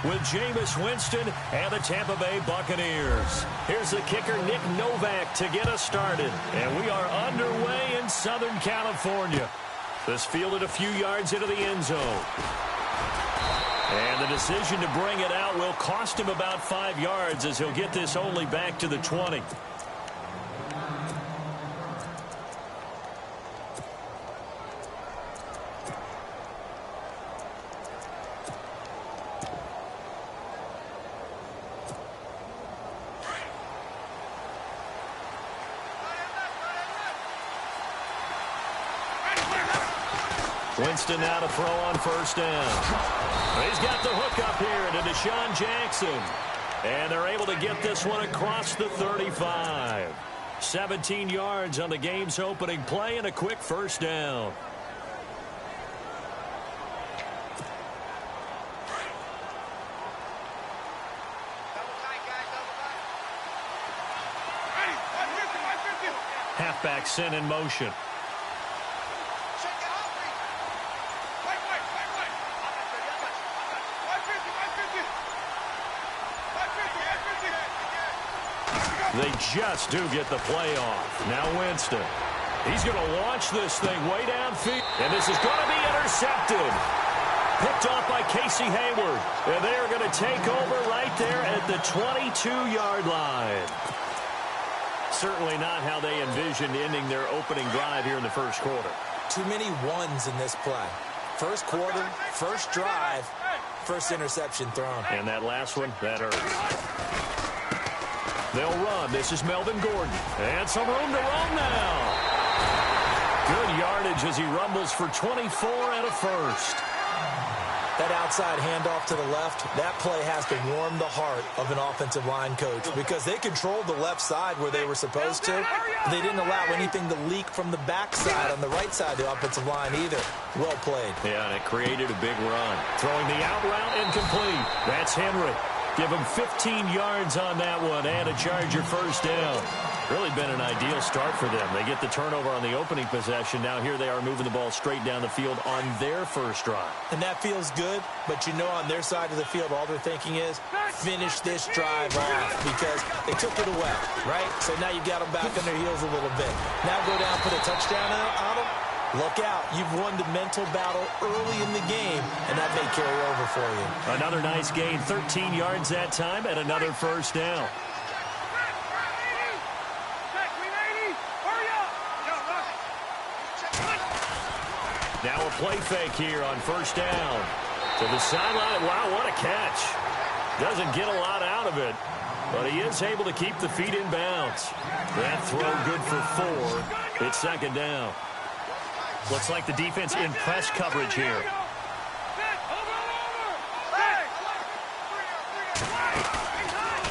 with Jameis Winston and the Tampa Bay Buccaneers. Here's the kicker, Nick Novak, to get us started. And we are underway in Southern California. This fielded a few yards into the end zone. And the decision to bring it out will cost him about 5 yards as he'll get this only back to the 20. Winston now to throw on first down. He's got the hook up here to Deshaun Jackson. And they're able to get this one across the 35. 17 yards on the game's opening play and a quick first down. Halfback sent in motion. They just do get the play off. Now Winston. He's going to launch this thing way downfield. And this is going to be intercepted. Picked off by Casey Hayward. And they are going to take over right there at the 22-yard line. Certainly not how they envisioned ending their opening drive here in the first quarter. Too many ones in this play. First quarter, first drive, first interception thrown. And that last one, that hurts. They'll run. This is Melvin Gordon. And some room to run now. Good yardage as he rumbles for 24 and a first. That outside handoff to the left, that play has to warm the heart of an offensive line coach because they controlled the left side where they were supposed to. They didn't allow anything to leak from the backside on the right side of the offensive line either. Well played. Yeah, and it created a big run. Throwing the out route incomplete. That's Henry. Give him 15 yards on that one and a Charger first down. Really been an ideal start for them. They get the turnover on the opening possession. Now here they are moving the ball straight down the field on their first drive. And that feels good, but you know on their side of the field all they're thinking is finish this drive off because they took it away, right? So now you've got them back on their heels a little bit. Now go down, put a touchdown on them. Look out. You've won the mental battle early in the game, and that may carry over for you. Another nice gain, 13 yards that time, and another first down. Now a play fake here on first down. To the sideline. Wow, what a catch. Doesn't get a lot out of it, but he is able to keep the feet in bounds. That throw good for 4. It's second down. Looks like the defense in press coverage here.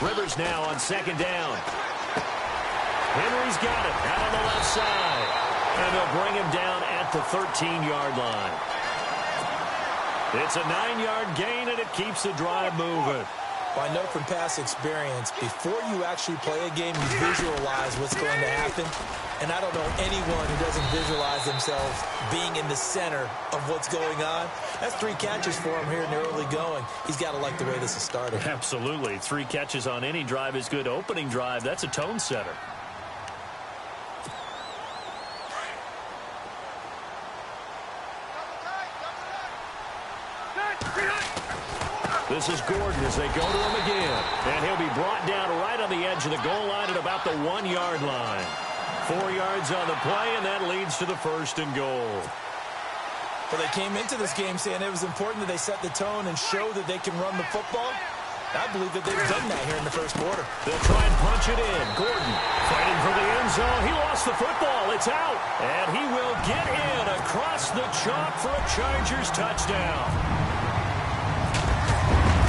Rivers now on second down. Henry's got it out on the left side. And they'll bring him down at the 13-yard line. It's a 9-yard gain, and it keeps the drive moving. Well, I know from past experience, before you actually play a game, you visualize what's going to happen. And I don't know anyone who doesn't visualize themselves being in the center of what's going on. That's 3 catches for him here in the early going. He's got to like the way this is started. Absolutely. 3 catches on any drive is good. Opening drive, that's a tone setter. This is Gordon as they go to him again. And he'll be brought down right on the edge of the goal line at about the 1-yard line. 4 yards on the play, and that leads to the first and goal. Well, they came into this game saying it was important that they set the tone and show that they can run the football. I believe that they've done that here in the first quarter. They'll try and punch it in. Gordon fighting for the end zone. He lost the football. It's out. And he will get in across the chalk for a Chargers touchdown.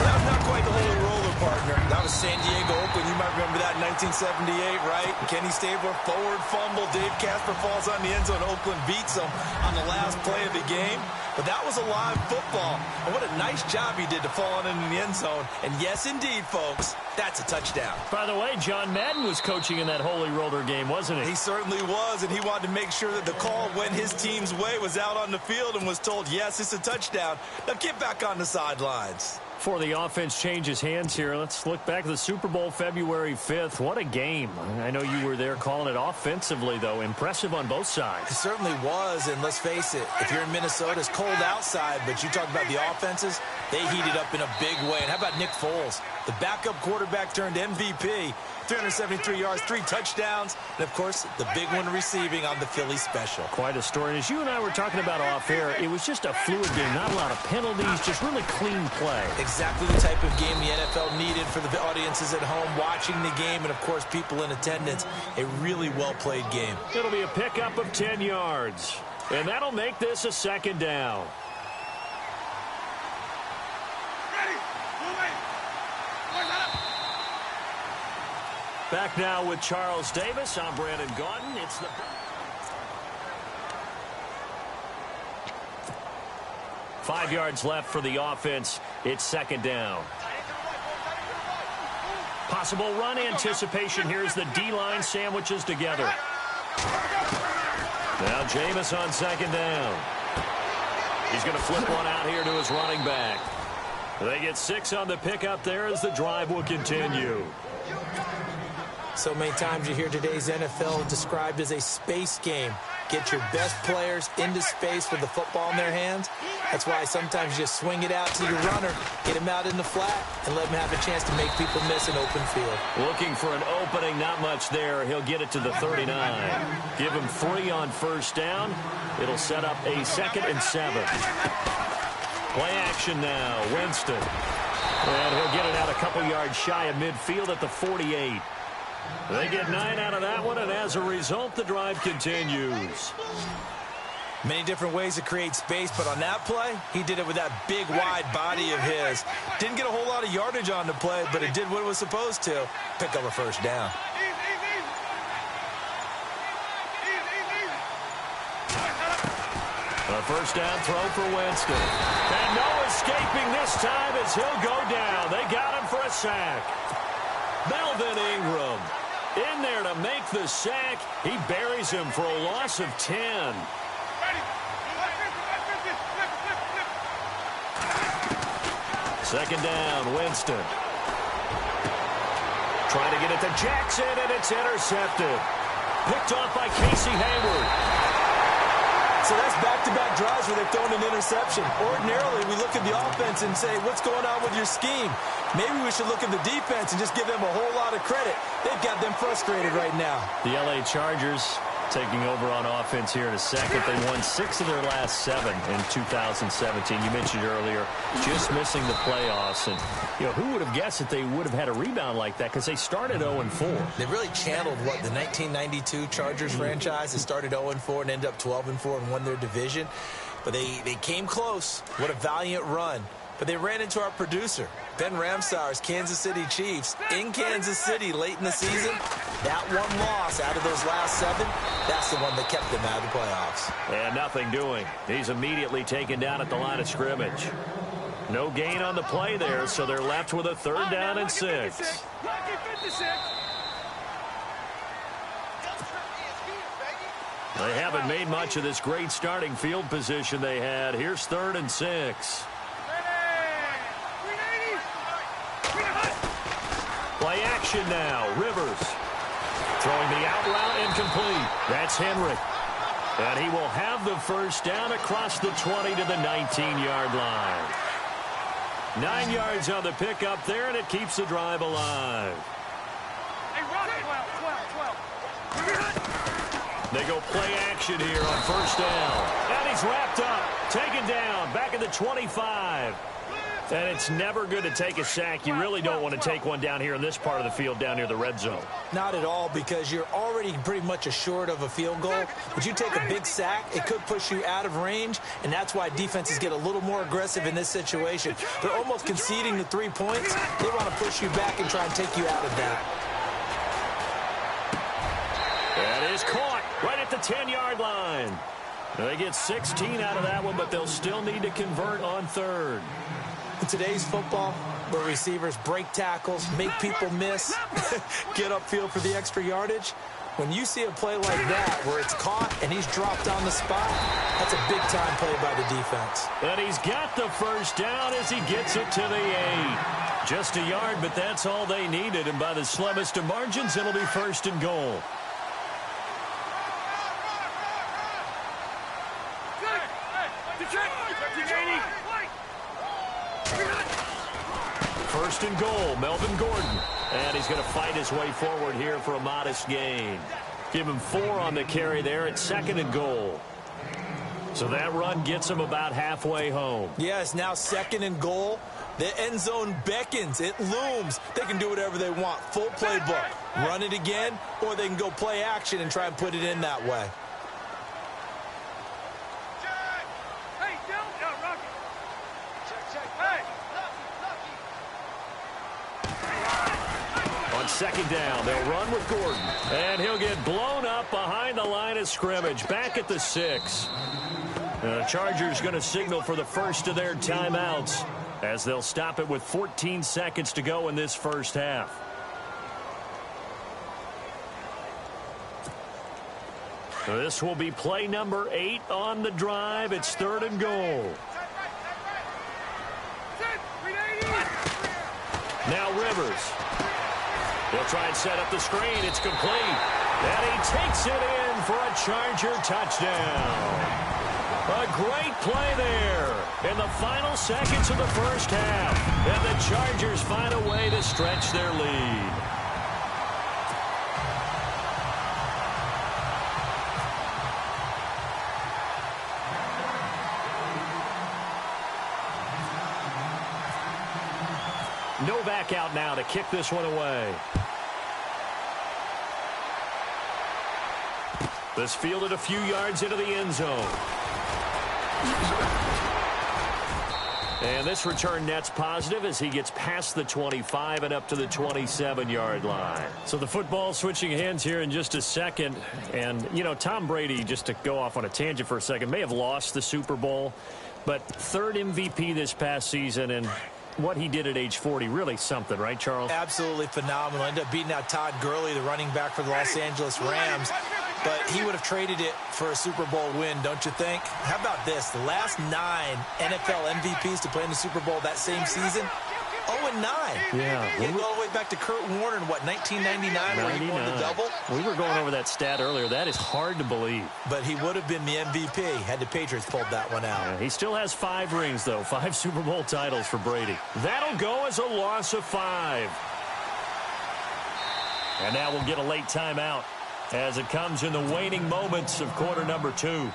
That was not quite the holy roller, partner. That was San Diego Oakland. You might remember that in 1978, right? Kenny Stabler, forward fumble. Dave Casper falls on the end zone. Oakland beats him on the last play of the game. But that was a live football. And what a nice job he did to fall on into the end zone. And yes, indeed, folks, that's a touchdown. By the way, John Madden was coaching in that Holy Roller game, wasn't he? He certainly was, and he wanted to make sure that the call went his team's way, was out on the field and was told, yes, it's a touchdown. Now get back on the sidelines. Before the offense changes hands here, let's look back at the Super Bowl February 5th. What a game. I know you were there calling it offensively, though. Impressive on both sides. It certainly was, and let's face it, if you're in Minnesota, it's cold outside, but you talk about the offenses, they heated up in a big way. And how about Nick Foles? The backup quarterback turned MVP, 373 yards, 3 touchdowns, and, of course, the big one receiving on the Philly special. Quite a story. And as you and I were talking about off air, it was just a fluid game. Not a lot of penalties, just really clean play. Exactly the type of game the NFL needed for the audiences at home watching the game and, of course, people in attendance. A really well-played game. It'll be a pickup of 10 yards, and that'll make this a second down. Back now with Charles Davis. I'm Brandon Gaudin. It's the 5 yards left for the offense. It's second down. Possible run anticipation. Here's the D-line sandwiches together. Now Jameis on second down. He's going to flip one out here to his running back. They get 6 on the pickup there as the drive will continue. So many times you hear today's NFL described as a space game. Get your best players into space with the football in their hands. That's why sometimes you just swing it out to your runner, get him out in the flat, and let him have a chance to make people miss an open field. Looking for an opening, not much there. He'll get it to the 39. Give him 3 on first down. It'll set up a 2nd and 7. Play action now, Winston. And he'll get it out a couple yards shy of midfield at the 48. They get 9 out of that one, and as a result, the drive continues. Many different ways to create space, but on that play, he did it with that big, wide body of his. Didn't get a whole lot of yardage on the play, but it did what it was supposed to. Pick up a first down. A first down throw for Winston. And no escaping this time as he'll go down. They got him for a sack. Melvin Ingram in there to make the sack. He buries him for a loss of 10. Second down, Winston. Trying to get it to Jackson, and it's intercepted. Picked off by Casey Hayward. So that's back-to-back drives where they've thrown an interception. Ordinarily, we look at the offense and say, what's going on with your scheme? Maybe we should look at the defense and just give them a whole lot of credit. They've got them frustrated right now. The L.A. Chargers taking over on offense here in a second. They won 6 of their last 7 in 2017. You mentioned earlier just missing the playoffs. And, who would have guessed that they would have had a rebound like that because they started 0-4. They really channeled, the 1992 Chargers franchise. They started 0-4 and ended up 12-4 and won their division. But they came close. What a valiant run. But they ran into our producer, Ben Ramsauer's Kansas City Chiefs in Kansas City late in the season. That one loss out of those last 7, that's the one that kept them out of the playoffs. And nothing doing. He's immediately taken down at the line of scrimmage. No gain on the play there, so they're left with a 3rd down and 6. They haven't made much of this great starting field position they had. Here's 3rd and 6. Play action now. Rivers throwing the out route incomplete. That's Henry. And he will have the first down across the 20 to the 19-yard line. 9 yards on the pickup there, and it keeps the drive alive. They go play action here on first down. And he's wrapped up. Taken down. Back at the 25. And it's never good to take a sack. You really don't want to take one down here in this part of the field, down near the red zone. Not at all, because you're already pretty much assured of a field goal. But you take a big sack, it could push you out of range, and that's why defenses get a little more aggressive in this situation. They're almost conceding the 3 points. They want to push you back and try and take you out of that. That is caught right at the 10-yard line. They get 16 out of that one, but they'll still need to convert on third. In today's football, where receivers break tackles, make people miss, get upfield for the extra yardage, when you see a play like that where it's caught and he's dropped on the spot, that's a big-time play by the defense. And he's got the first down as he gets it to the 8. Just a yard, but that's all they needed, and by the slimmest of margins, it'll be first and goal. First and goal, Melvin Gordon. And he's going to fight his way forward here for a modest gain. Give him 4 on the carry there at second and goal. So that run gets him about halfway home. Yes, now second and goal. The end zone beckons. It looms. They can do whatever they want. Full playbook. Run it again, or they can go play action and try and put it in that way. Second down, they'll run with Gordon. And he'll get blown up behind the line of scrimmage, back at the 6. The Chargers going to signal for the first of their timeouts as they'll stop it with 14 seconds to go in this first half. This will be play number 8 on the drive. It's third and goal. Now Rivers. He'll try and set up the screen. It's complete. And he takes it in for a Charger touchdown. A great play there in the final seconds of the first half. And the Chargers find a way to stretch their lead. Novak out now to kick this one away. This fielded a few yards into the end zone. And this return net's positive as he gets past the 25 and up to the 27-yard line. So the football switching hands here in just a second. And, you know, Tom Brady, just to go off on a tangent for a second, may have lost the Super Bowl, but third MVP this past season, and what he did at age 40, really something, right, Charles? Absolutely phenomenal. Ended up beating out Todd Gurley, the running back for the Los Angeles Rams. But he would have traded it for a Super Bowl win, don't you think? How about this? The last 9 NFL MVPs to play in the Super Bowl that same season, 0-9. Yeah. You go all the way back to Kurt Warner in, what, 1999 where he won the double? We were going over that stat earlier. That is hard to believe. But he would have been the MVP had the Patriots pulled that one out. Yeah, he still has 5 rings, though. 5 Super Bowl titles for Brady. That'll go as a loss of 5. And now we'll get a late timeout as it comes in the waning moments of quarter number 2.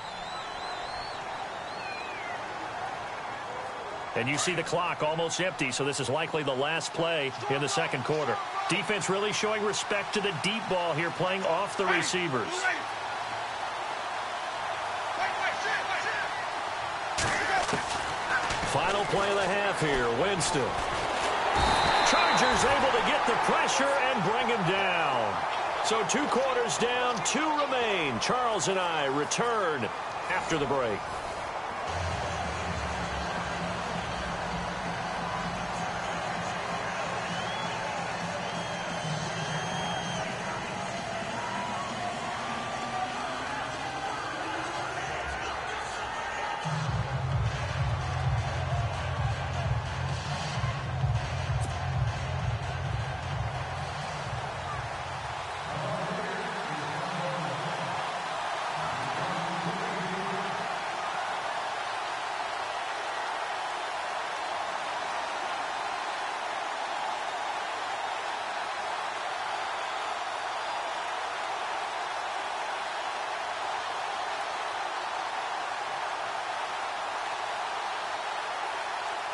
And you see the clock almost empty, so this is likely the last play in the second quarter. Defense really showing respect to the deep ball here, playing off the receivers. Final play of the half here, Winston. Chargers able to get the pressure and bring him down. So 2 quarters down, 2 remain. Charles and I return after the break.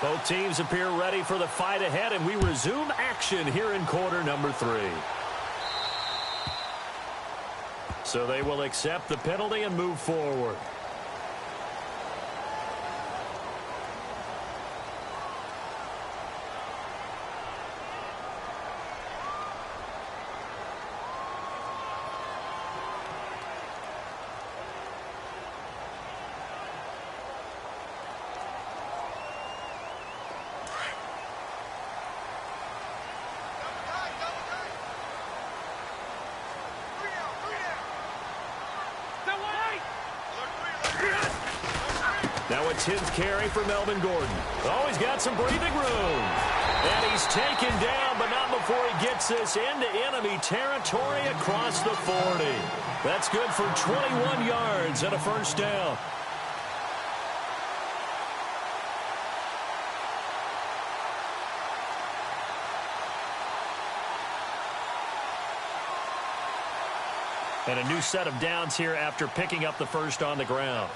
Both teams appear ready for the fight ahead, and we resume action here in quarter number 3. So they will accept the penalty and move forward. Now a 10th carry for Melvin Gordon. Oh, he's got some breathing room. And he's taken down, but not before he gets this into enemy territory across the 40. That's good for 21 yards and a first down. And a new set of downs here after picking up the first on the ground.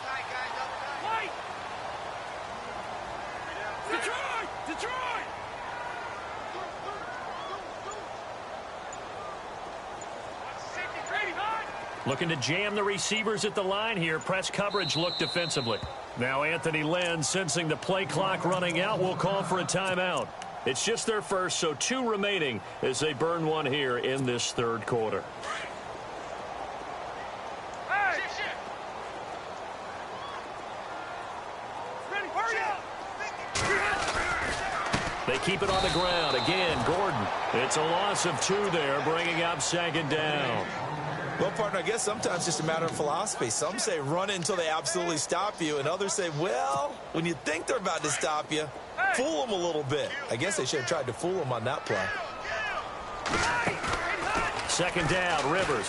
Looking to jam the receivers at the line here. Press coverage look defensively. Now Anthony Lynn, sensing the play clock running out, will call for a timeout. It's just their first, so 2 remaining as they burn one here in this third quarter. They keep it on the ground. Again, Gordon. It's a loss of 2 there, bringing up 2nd down. Well, partner, I guess sometimes it's just a matter of philosophy. Some say run it until they absolutely stop you, and others say, well, when you think they're about to stop you, fool them a little bit. I guess they should have tried to fool them on that play. 2nd down, Rivers.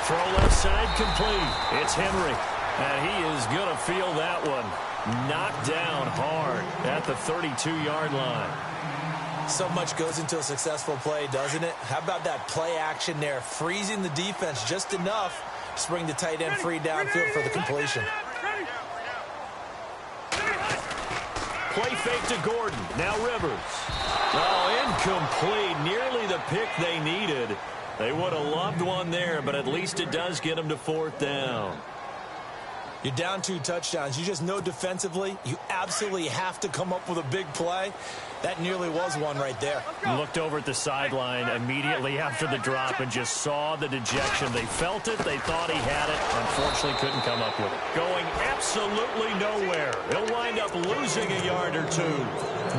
Throw left side complete. It's Henry, and he is going to feel that one. Knocked down hard at the 32-yard line. So much goes into a successful play, doesn't it? How about that play action there, freezing the defense just enough to bring the tight end free downfield for the completion. Play fake to Gordon. Now Rivers. Oh, incomplete. Nearly the pick they needed. They would have loved one there, but at least it does get them to 4th down. You're down 2 touchdowns. You just know defensively you absolutely have to come up with a big play. That nearly was one right there. Looked over at the sideline immediately after the drop and just saw the dejection. They felt it. They thought he had it. Unfortunately, couldn't come up with it. Going absolutely nowhere. He'll wind up losing a yard or 2.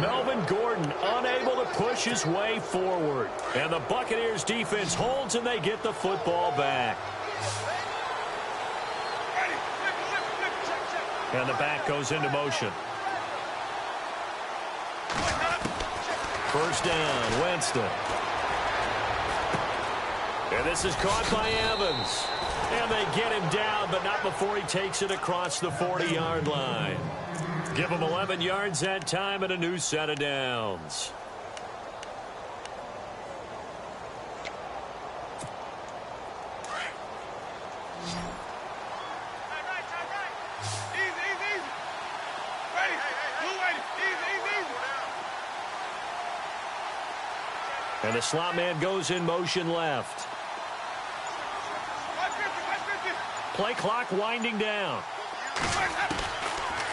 Melvin Gordon unable to push his way forward. And the Buccaneers defense holds and they get the football back. And the back goes into motion. 1st down, Winston. And this is caught by Evans. And they get him down, but not before he takes it across the 40-yard line. Give him 11 yards that time and a new set of downs. And the slot man goes in motion left. Play clock winding down.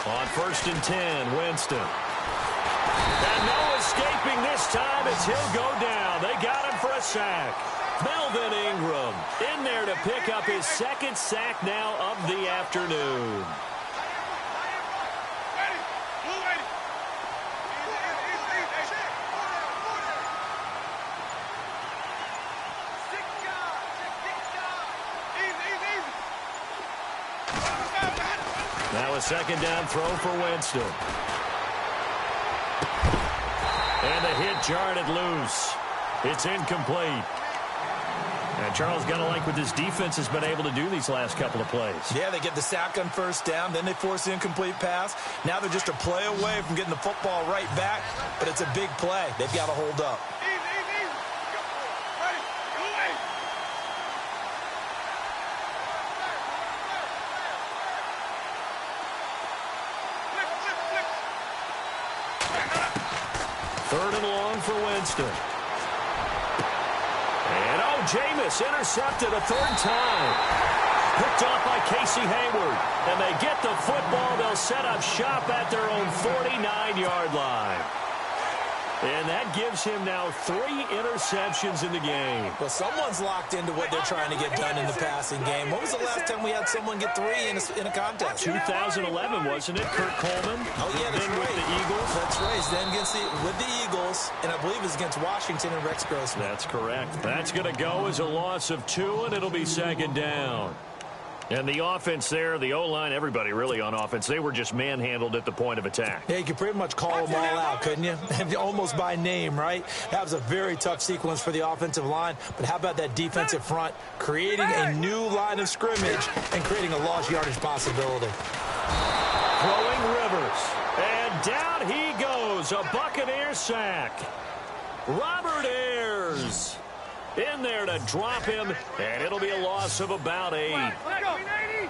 On 1st and 10, Winston. And no escaping this time as he'll go down. They got him for a sack. Melvin Ingram in there to pick up his 2nd sack now of the afternoon. Now a 2nd down throw for Winston. And the hit jarred it loose. It's incomplete. And Charles, got to like what this defense has been able to do these last couple of plays. Yeah, they get the sack on 1st down, then they force the incomplete pass. Now they're just a play away from getting the football right back, but it's a big play. They've got to hold up. Third and long for Winston. And, Jameis intercepted a third time. Picked off by Casey Hayward. And they get the football. They'll set up shop at their own 49-yard line. And that gives him now 3 interceptions in the game. Well, someone's locked into what they're trying to get done in the passing game. When was the last time we had someone get 3 in a contest? 2011, wasn't it? Kurt Coleman. Oh, yeah, that's right. With the Eagles. That's right. Then with the Eagles, and I believe it's against Washington and Rex Grossman. That's correct. That's going to go as a loss of 2, and it'll be second down. And the offense there, the O-line, everybody really on offense, they were just manhandled at the point of attack. Yeah, you could pretty much call them all out, couldn't you? Almost by name, right? That was a very tough sequence for the offensive line. But how about that defensive front creating a new line of scrimmage and creating a lost yardage possibility? Throwing Rivers. And down he goes. A Buccaneer sack. Robert Ayers in there to drop him, and it'll be a loss of about 8. Let's go. Here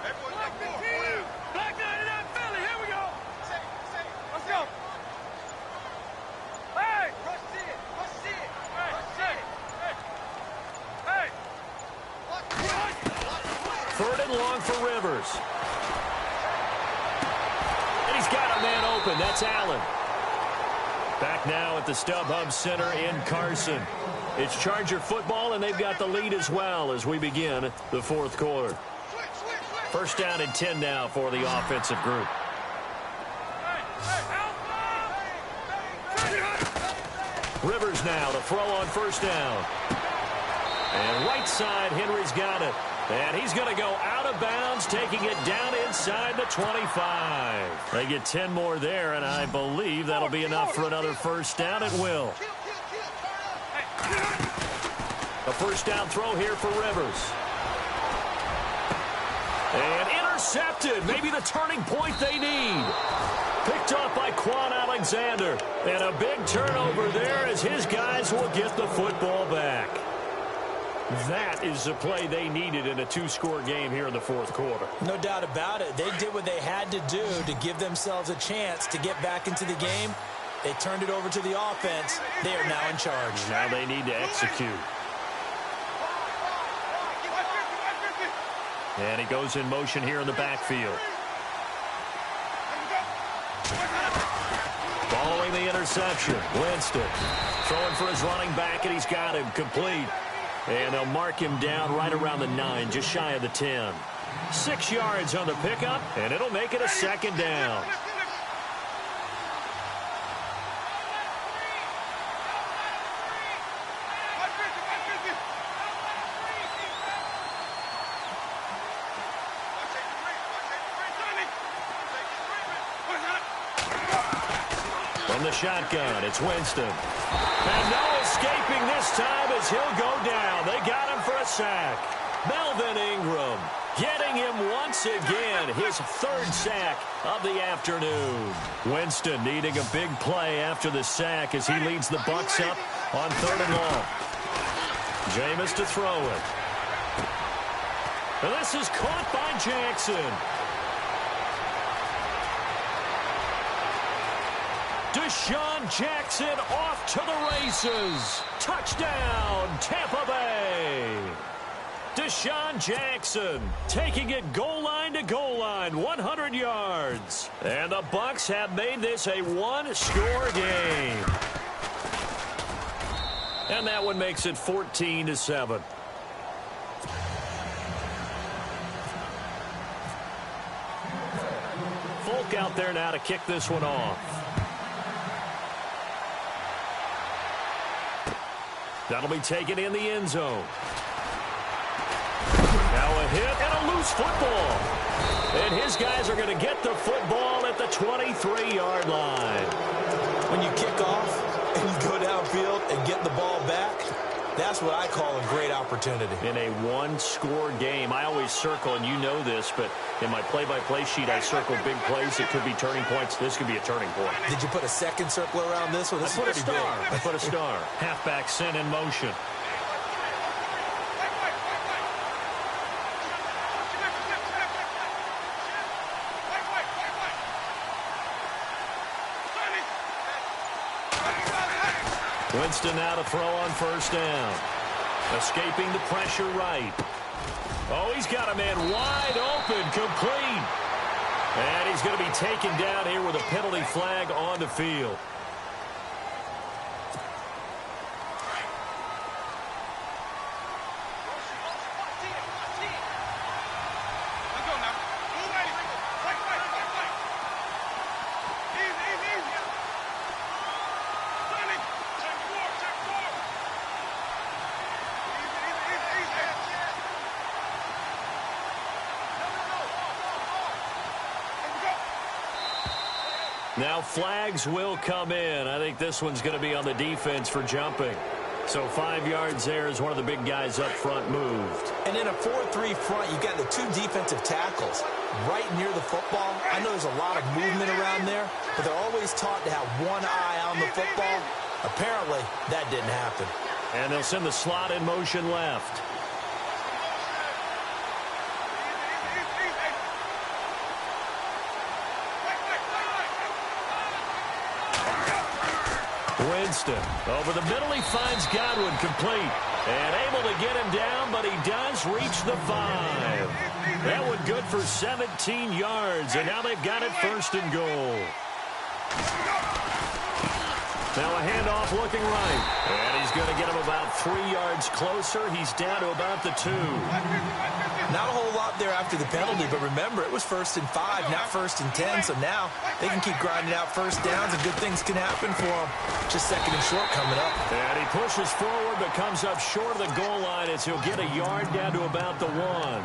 we go. Let's go. Hey! Hey! Third and long for Rivers. And he's got a man open. That's Allen. Back now at the StubHub Center in Carson. It's Charger football, and they've got the lead as well as we begin the fourth quarter. First down and 10 now for the offensive group. Rivers now to throw on first down. And right side, Henry's got it. And he's going to go out of bounds, taking it down inside the 25. They get 10 more there, and I believe that'll be enough for another first down. It will. A first down throw here for Rivers. And intercepted. Maybe the turning point they need. Picked off by Quan Alexander. And a big turnover there as his guys will get the football back. That is the play they needed in a 2-score game here in the fourth quarter. No doubt about it. They did what they had to do to give themselves a chance to get back into the game. They turned it over to the offense. They are now in charge. Now they need to execute. And he goes in motion here in the backfield. Following the interception, Winston throwing for his running back, and he's got him complete. And they'll mark him down right around the 9, just shy of the 10. 6 yards on the pickup, and it'll make it a second down. From the shotgun, it's Winston. And no escaping this time as he'll go down. They got him for a sack. Melvin Ingram getting him once again, his 3rd sack of the afternoon. Winston needing a big play after the sack as he leads the Bucs up on 3rd and long. Jameis to throw it. And this is caught by Jackson. Deshaun Jackson off to the races. Touchdown, Tampa Bay. Deshaun Jackson taking it goal line to goal line, 100 yards. And the Bucs have made this a 1-score game. And that one makes it 14-7. Folk out there now to kick this one off. That'll be taken in the end zone. Now a hit and a loose football. And his guys are going to get the football at the 23-yard line. When you kick off and you go downfield and get the ball back, that's what I call a great opportunity. In a 1-score game, I always circle, and you know this, but in my play-by-play sheet, I circle big plays. It could be turning points. This could be a turning point. Did you put a second circle around this one? This I put a star. I put a star. Halfback sent in motion. Winston now to throw on first down. Escaping the pressure right. Oh, he's got a man wide open, complete. And he's going to be taken down here with a penalty flag on the field. Now flags will come in. I think this one's going to be on the defense for jumping. So 5 yards there as one of the big guys up front moved. And in a 4-3 front, you've got the 2 defensive tackles right near the football. I know there's a lot of movement around there, but they're always taught to have one eye on the football. Apparently, that didn't happen. And they'll send the slot in motion left. Winston over the middle. He finds Godwin complete and able to get him down, but he does reach the 5. That one good for 17 yards, and now they've got it first and goal. Now a handoff looking right, and he's going to get him about 3 yards closer. He's down to about the 2. Not a whole lot there after the penalty, but remember, it was 1st and 5, not 1st and 10, so now they can keep grinding out first downs, and good things can happen for them. Just 2nd and short coming up. And he pushes forward, but comes up short of the goal line as he'll get a yard down to about the 1.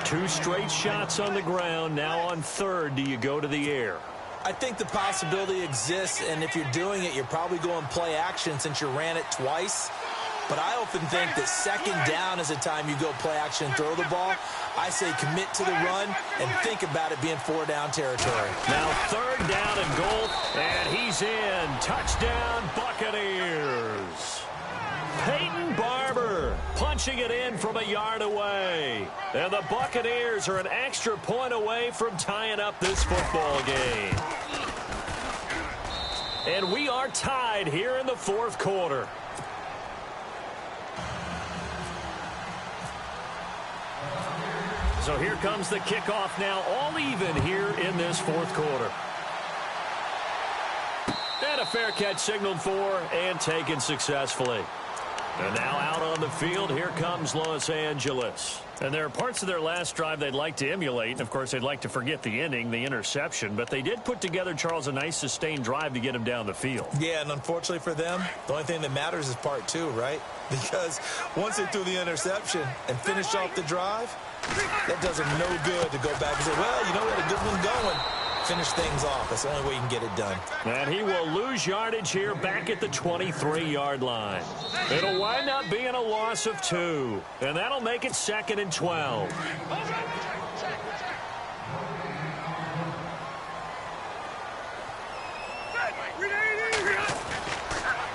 2 straight shots on the ground. Now on 3rd, do you go to the air? I think the possibility exists, and if you're doing it, you're probably going play action since you ran it twice. But I often think that 2nd down is the time you go play action and throw the ball. I say commit to the run and think about it being 4-down territory. Now 3rd down and goal, and he's in. Touchdown, Buccaneers. Peyton Barber punching it in from a yard away. And the Buccaneers are an extra point away from tying up this football game. And we are tied here in the 4th quarter. So here comes the kickoff now, all even here in this 4th quarter. And a fair catch signaled for and taken successfully. And now out on the field, here comes Los Angeles. And there are parts of their last drive they'd like to emulate. And, of course, they'd like to forget the ending, the interception. But they did put together, Charles, a nice sustained drive to get him down the field. Yeah, and unfortunately for them, the only thing that matters is part 2, right? Because once they threw the interception and finished off the drive, that does them no good to go back and say, well, you know, we had a good one going. Finish things off. That's the only way you can get it done. And he will lose yardage here back at the 23-yard line. It'll wind up being a loss of 2. And that'll make it 2nd and 12.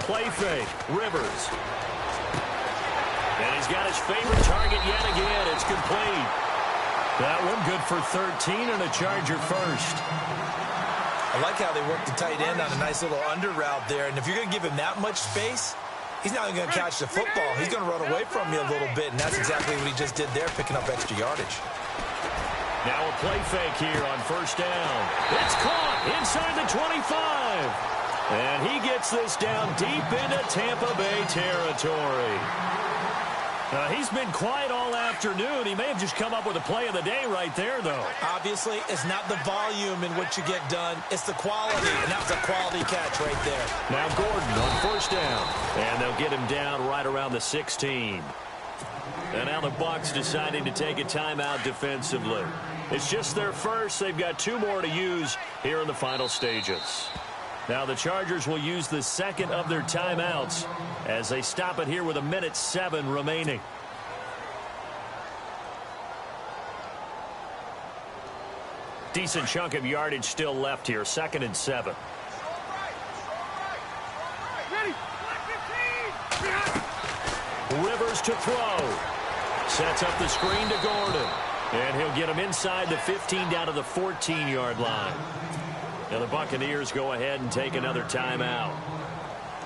Play fake. Rivers. And he's got his favorite target yet again. It's complete. That one good for 13 and a Charger first. I like how they work the tight end on a nice little under route there. And if you're going to give him that much space, he's not even going to catch the football. He's going to run away from you a little bit, and that's exactly what he just did there, picking up extra yardage. Now a play fake here on first down. It's caught inside the 25. And he gets this down deep into Tampa Bay territory. He's been quiet all afternoon. He may have just come up with a play of the day right there, though. Obviously, it's not the volume in what you get done. It's the quality, and that was a quality catch right there. Now Gordon on first down. And they'll get him down right around the 16. And now the Bucs deciding to take a timeout defensively. It's just their first. They've got 2 more to use here in the final stages. Now the Chargers will use the 2nd of their timeouts as they stop it here with 1:07 remaining. Decent chunk of yardage still left here. 2nd and 7. Rivers to throw. Sets up the screen to Gordon. And he'll get him inside the 15 down to the 14-yard line. Now the Buccaneers go ahead and take another timeout.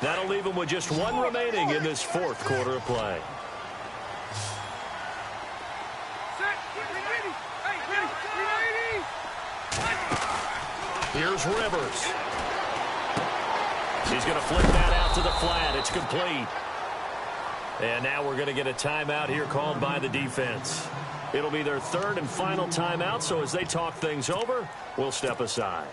That'll leave them with just one remaining in this fourth quarter of play. Here's Rivers. He's going to flip that out to the flat. It's complete. And now we're going to get a timeout here called by the defense. It'll be their third and final timeout, so as they talk things over, we'll step aside.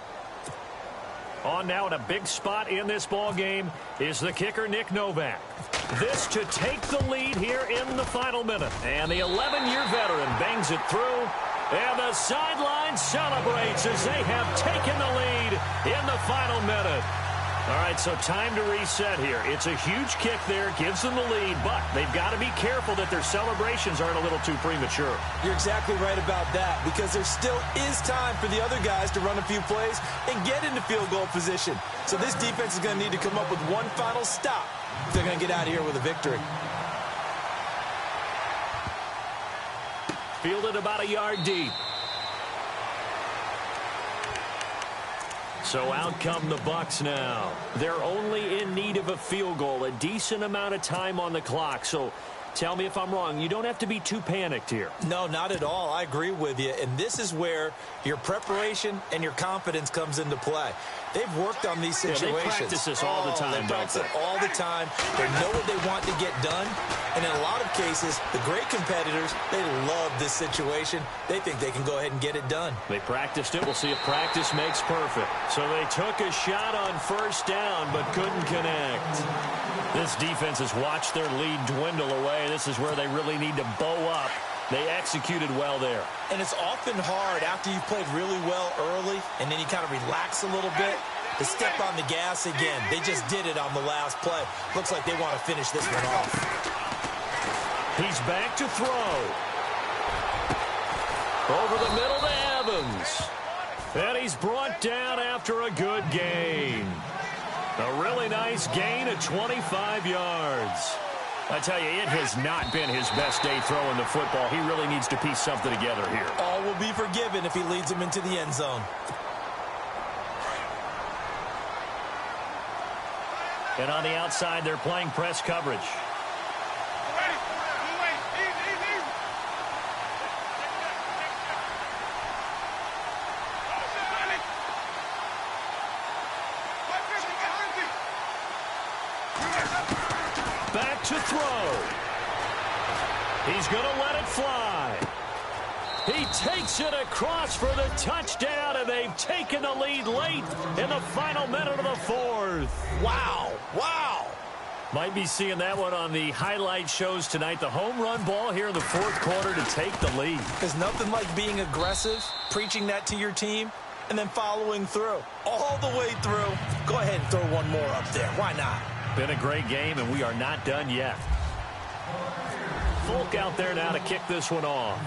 On now in a big spot in this ball game is the kicker, Nick Novak. This to take the lead here in the final minute. And the 11-year veteran bangs it through. And the sideline celebrates as they have taken the lead in the final minute. All right, so time to reset here. It's a huge kick there, gives them the lead, but they've got to be careful that their celebrations aren't a little too premature. You're exactly right about that, because there still is time for the other guys to run a few plays and get into field goal position. So this defense is going to need to come up with one final stop if they're going to get out of here with a victory. Fielded about a yard deep. So out come the Bucs now. They're only in need of a field goal, a decent amount of time on the clock. So tell me if I'm wrong. You don't have to be too panicked here. No, not at all. I agree with you. And this is where your preparation and your confidence comes into play. They've worked on these situations. They practice this all the time. They practice it all the time. They know what they want to get done. And in a lot of cases, the great competitors, they love this situation. They think they can go ahead and get it done. They practiced it. We'll see if practice makes perfect. So they took a shot on first down but couldn't connect. This defense has watched their lead dwindle away. This is where they really need to bow up. They executed well there. And it's often hard after you've played really well early and then you kind of relax a little bit to step on the gas again. They just did it on the last play. Looks like they want to finish this one off. He's back to throw. Over the middle to Evans. And he's brought down after a good gain. A really nice gain of 25 yards. I tell you, it has not been his best day throwing the football. He really needs to piece something together here. All will be forgiven if he leads them into the end zone. And on the outside, they're playing press coverage. Back to throw. He's going to let it fly. He takes it across for the touchdown, and they've taken the lead late in the final minute of the fourth. Wow. Wow. Might be seeing that one on the highlight shows tonight. The home run ball here in the fourth quarter to take the lead. There's nothing like being aggressive, preaching that to your team, and then following through. All the way through. Go ahead and throw one more up there. Why not? Been a great game, and we are not done yet. Folk out there now to kick this one off.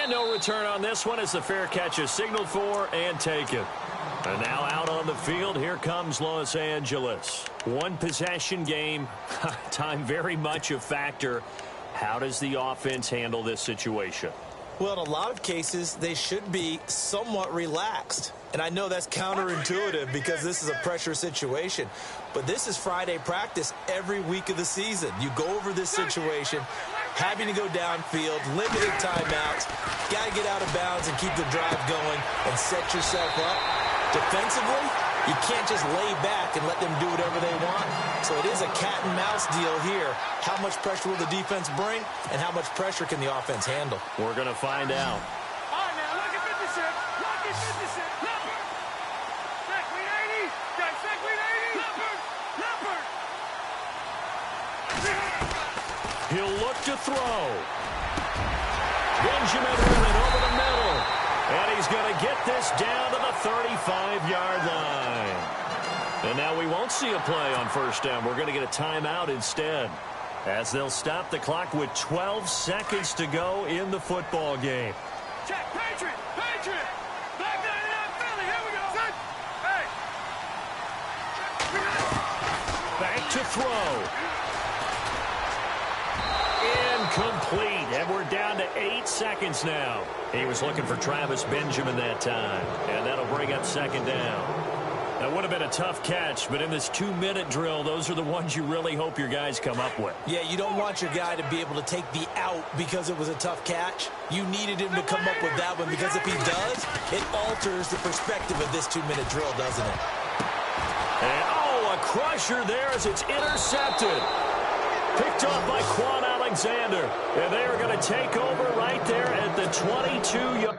And no return on this one as the fair catch is signaled for and taken. And now out on the field, here comes Los Angeles. One possession game, time very much a factor. How does the offense handle this situation? Well, in a lot of cases, they should be somewhat relaxed. And I know that's counterintuitive because this is a pressure situation. But this is Friday practice every week of the season. You go over this situation, having to go downfield, limited timeouts, got to get out of bounds and keep the drive going and set yourself up. Defensively, you can't just lay back and let them do whatever they want. So it is a cat-and-mouse deal here. How much pressure will the defense bring, and how much pressure can the offense handle? We're going to find out. All right, now, look at 56. Look at 56. Leopard. Sack, lead 80. Got sack, lead 80. Leopard. Leopard. He'll look to throw. Benjamin running over the middle. And he's going to get this down to the 35-yard line. And now we won't see a play on first down. We're going to get a timeout instead, as they'll stop the clock with 12 seconds to go in the football game. Check, Patriot. Patriot. Back 99 Philly. Here we go. Set. Hey. Back to throw. Incomplete. And we're down to 8 seconds now. He was looking for Travis Benjamin that time, and that'll bring up second down. That would have been a tough catch, but in this 2-minute drill, those are the ones you really hope your guys come up with. Yeah, you don't want your guy to be able to take the out because it was a tough catch. You needed him to come up with that one because if he does, it alters the perspective of this 2-minute drill, doesn't it? And, a crusher there as it's intercepted. Picked off by Quan Alexander. And they are going to take over right there at the 22-yard.